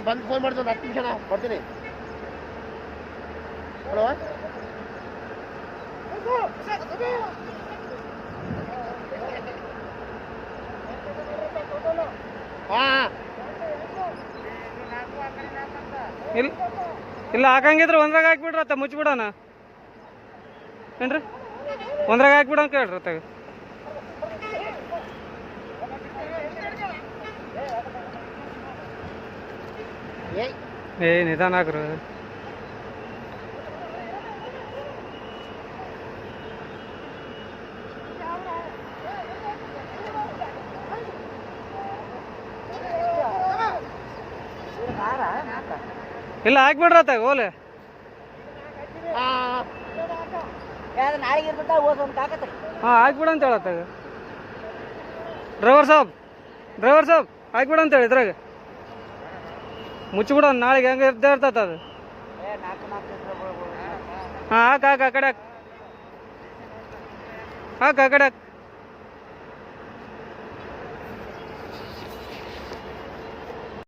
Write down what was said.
ಬಂದು ಫೋನ್ ಮಾಡ್ತೀನಿ, ಒಂದು 10 ನಿಮಿಷ ಬರ್ತೀನಿ. ಹಲೋ, ಹಾಂ ಇಲ್ಲ ಹಾಕಂಗಿದ್ರೆ ಒಂದ್ರಾಗ ಹಾಕ್ಬಿಡ್ರತ್ತ, ಮುಚ್ಚಿಬಿಡೋಣ ಏನ್ರಿ, ಒಂದ್ರಾಗ ಹಾಕ್ಬಿಡೋಣ ಕೇಳ್ರಿ ತಗ. ಏ ನಿಧಾನ ಹಾಕ್ರು. ಇಲ್ಲ ಹಾಕ್ಬಿಡ್ರತ್ತ ಓಲೆ. ಹಾಂ ಹಾಕ್ಬಿಡ ಅಂತ ಹೇಳತ್ತಾಗ. ಡ್ರೈವರ್ ಸಾಬ್ ಹಾಕ್ಬಿಡ ಅಂತ ಹೇಳಿ ಇದ್ರಾಗ ಮುಚ್ಚಿಬಿಡೋಣ, ನಾಳೆಗೆ ಹೆಂಗೆ ಇರ್ತಾ ಇರ್ತೈತೆ ಅದು. ಹಾಂ ಹಾಕ ಆ ಕಡೆ ಹಾಕ ಆ ಕಡೆ ಹಾಕ.